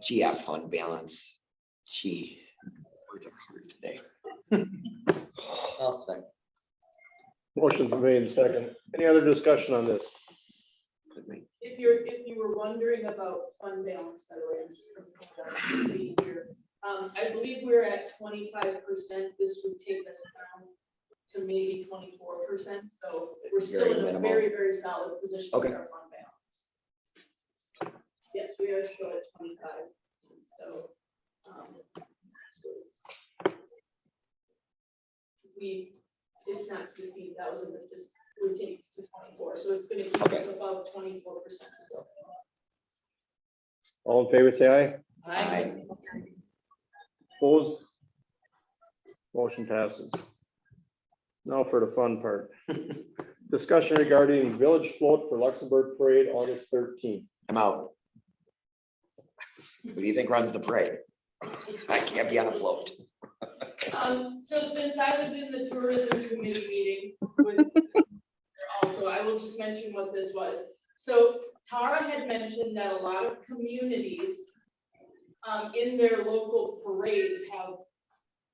GF fund balance. Gee, words are hard today. I'll second. Motion's made and second. Any other discussion on this? If you were wondering about fund balance, by the way, I'm just gonna pull it up and see here. I believe we're at 25%. This would take us down to maybe 24%. So we're still Very in a minimal. very, very solid position with Okay. our fund balance. Yes, we are still at 25. So, it's not 15,000, but just would take us to 24. So it's gonna keep us above 24% still. All in favor, say aye. Aye. Opposed? Motion passes. Now for the fun part. Discussion regarding village float for Luxembourg Parade, August 13th. I'm out. Who do you think runs the parade? I can't be on a float. So since I was in the tourism committee meeting with, also, I will just mention what this was. So Tara had mentioned that a lot of communities in their local parades have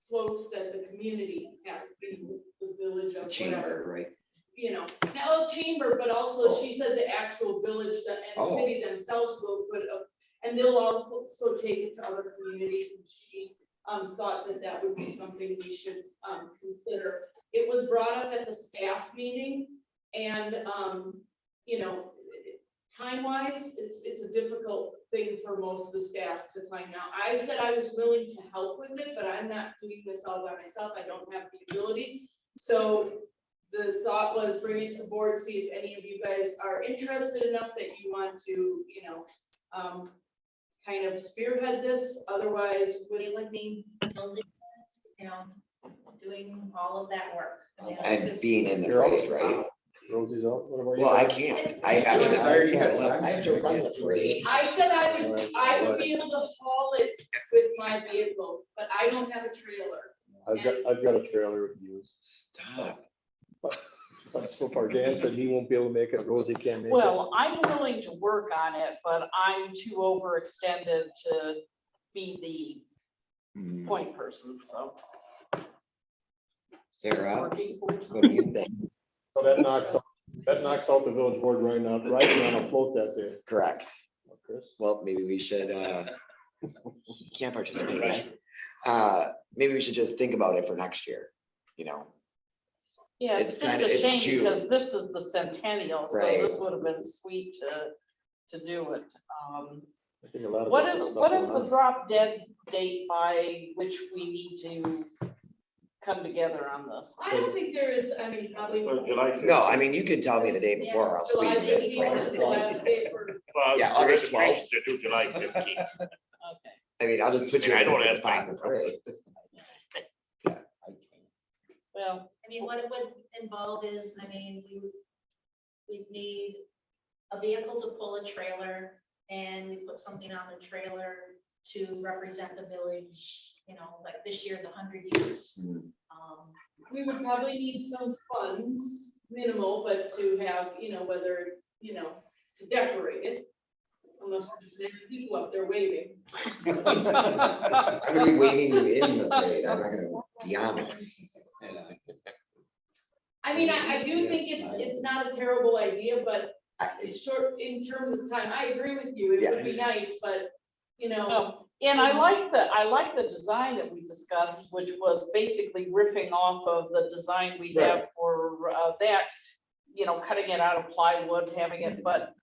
floats that the community has in the village of Chamber, whatever. right? You know, now chamber, but also she said the actual village and city themselves will put up, and they'll also take it to other communities. And she thought that that would be something we should consider. It was brought up at the staff meeting, and you know, time-wise, it's a difficult thing for most of the staff to find out. I said I was willing to help with it, but I'm not doing this all by myself. I don't have the ability. So the thought was bring it to board, see if any of you guys are interested enough that you want to, you know, kind of spearhead this. Otherwise, It would mean building, you know, doing all of that work. I mean, And it's- being in the You're out. parade, right? Rosie's out. What about you? Well, I can't. I have You're tired, you got time. I have to run the parade. I said I would be able to haul it with my vehicle, but I don't have a trailer. I've got a trailer to use. Stop. But so far Dan said he won't be able to make it. Rosie can't make it. Well, I'm willing to work on it, but I'm too overextended to be the point person, so. Sarah, what do you think? So that knocks out the village board right now, riding on a float that day. Correct. Chris? Well, maybe we should, can't participate. Maybe we should just think about it for next year, you know? Yeah, It's it's just kinda- a it's shame June. because this is the centennial, so Right. this would have been sweet to do it. I think a lot of What us is, have what stuff is the going on. drop dead date by which we need to come together on this? I don't think there is, I mean, probably. July No, I mean, you could tell me the day before, I'll July speak. 15th is the last day for. Yeah, August 12th. To do July 15th. Okay. I mean, I'll just put you. I in don't the have spot time. in the parade. Well, I mean, what it would involve is, I mean, we'd need a vehicle to pull a trailer, and we put something on the trailer to represent the village, you know, like this year, the 100 years. We would probably need some funds, minimal, but to have, you know, whether, you know, to decorate it. Unless we're just making people up there waving. I'm gonna be waving you in the parade, I'm not gonna be on it. I mean, I do think it's not a terrible idea, but I- it's short in terms of time. I agree with you. It would be nice, but, you know. no, and I like the design that we discussed, which was basically riffing off of the design we have for that, you know, cutting it out of plywood, having it, but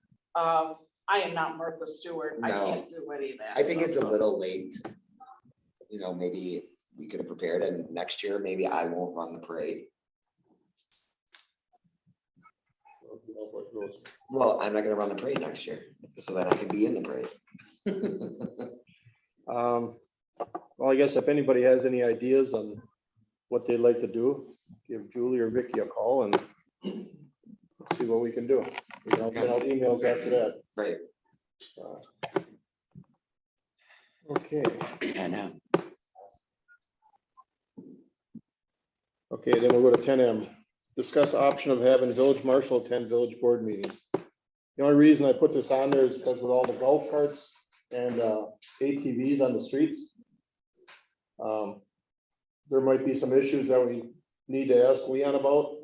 I am not Martha Stewart. I No. can't do any of that. I think so- it's a little late. You know, maybe we could have prepared and next year, maybe I won't run the parade. Well, I'm not gonna run the parade next year, so that I can be in the parade. Well, I guess if anybody has any ideas on what they'd like to do, give Julie or Vicky a call and see what we can do. You know, send out emails after that. Right. Okay, I know. okay, then we'll go to 10M. Discuss option of having village marshal attend village board meetings. The only reason I put this on there is because with all the golf carts and ATVs on the streets, there might be some issues that we need to ask Leon about.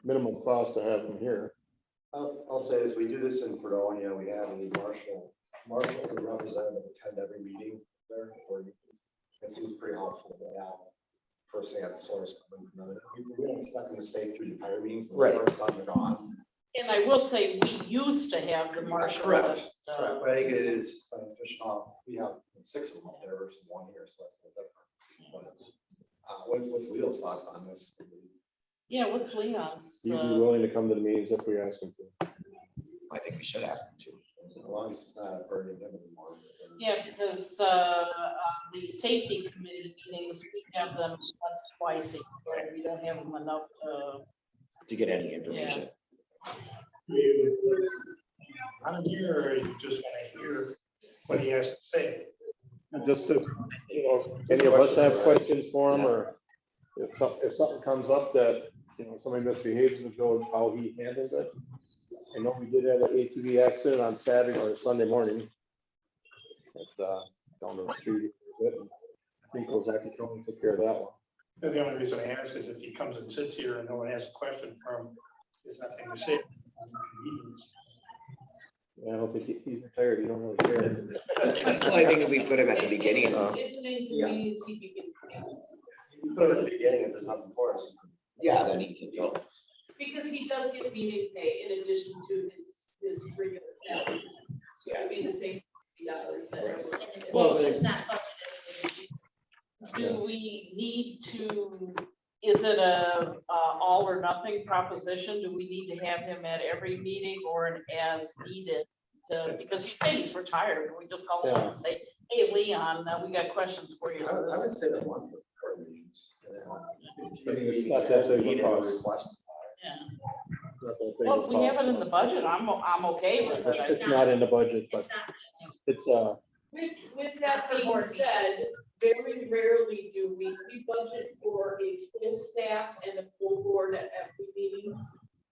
Minimum cost to have them here. I'll say this, we do this in Fredonia, we have a marshal, the representative attend every meeting there, or it seems pretty helpful to have first thing at the source. We don't expect them to stay through the entire meetings, when the first time they're gone. And I will say, we used to have the marshal. Correct. Correct, but I think it is beneficial, we have 6 of them up there versus 1 here, so that's a little different. But, what's Leo's thoughts on this? Yeah, what's Leon's? He'd be willing to come to the meetings if we ask him to. I think we should ask them to. As long as it's not burning him anymore. Yeah, because the safety committee meetings, we have them once, twice a year. We don't have them enough To get any information. I'm here, or you just want to hear what he has to say. Just to, you know, any of us have questions for him, or if something comes up that, you know, somebody misbehaves in the village, how he handles it. I know we did have an ATV accident on Saturday or Sunday morning. Down the street. I think Ozaki County took care of that one. And the only reason I ask is if he comes and sits here and no one has a question for him, there's nothing to say. Yeah, I don't think he's retired, you don't really care. Well, I think if we put him at the beginning, It's an inconvenience he can. You put it at the beginning, if there's nothing for us. yeah, then he can go. Because he does get meeting pay in addition to his regular salary. So it'd be the same $60 that. Well, it's not budgeted. do we need to, is it a all or nothing proposition? Do we need to have him at every meeting or an as needed? Because you say he's retired, we just call him up and say, hey, Leon, we got questions for you. I would say that one for board meetings. It's not that big of a cost. Yeah. Not that big of Well, a if we have cost, it in the budget, I'm okay with it. It's not in the budget, but It's not. it's, With that being said, very rarely do we budget for a full staff and a full board at every meeting,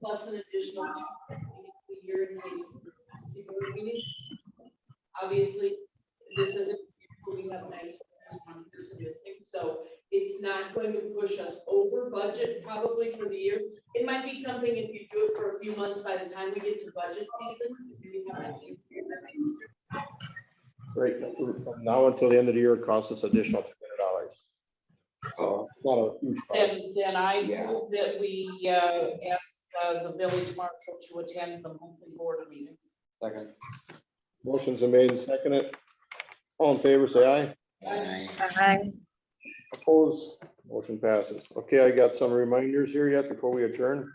plus an additional 2 a year in case of emergency board meeting. Obviously, this isn't, we have 1 person missing, so it's not going to push us over budget probably for the year. It might be something if you do it for a few months, by the time we get to budget season, we have an right, from now until the end of the year, it costs us additional $300. Oh, Not a huge cost. Then I Yeah. move that we ask the village marshal to attend the monthly board meeting. Second. Motion's been made and seconded. All in favor, say aye. Aye. Opposed, motion passes. Okay, I got some reminders here yet before we adjourn.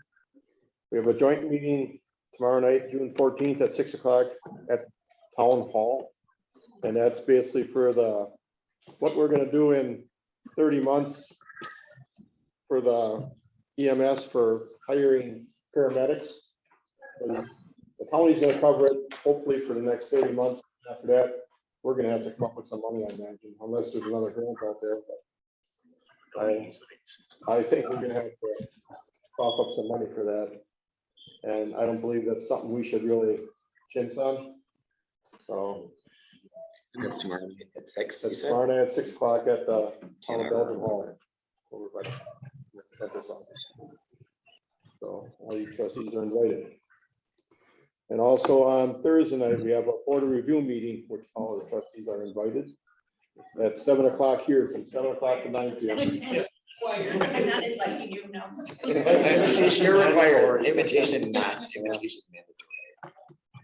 We have a joint meeting tomorrow night, June 14th at 6 o'clock at Town Hall. And that's basically for what we're gonna do in 30 months for the EMS for hiring paramedics. And the county's gonna cover it hopefully for the next 30 months. After that, we're gonna have to come up with some money, I imagine, unless there's another grant out there. But I think we're gonna have to cough up some money for that. And I don't believe that's something we should really chintz on. So That's tomorrow night at 6. you that's said? tomorrow night at 6 o'clock at the Town of Belgium Hall. Over by the dentist's office. So all you trustees are invited. And also on Thursday night, we have a board of review meeting, which all the trustees are invited. At 7 o'clock here, from 7 o'clock to 9 p.m. I'm not inviting you, no. Invitation, you're required. Invitation, not invitation mandatory.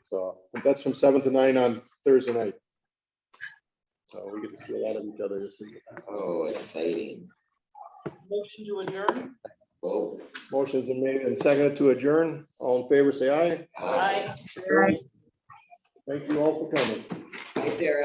So that's from 7 to 9 on Thursday night. So we get to see a lot of each other this week. Oh, exciting. Motion to adjourn? Oh. Motion's been made and seconded to adjourn. All in favor, say aye. Aye. Thank you all for coming. Hi, Sarah.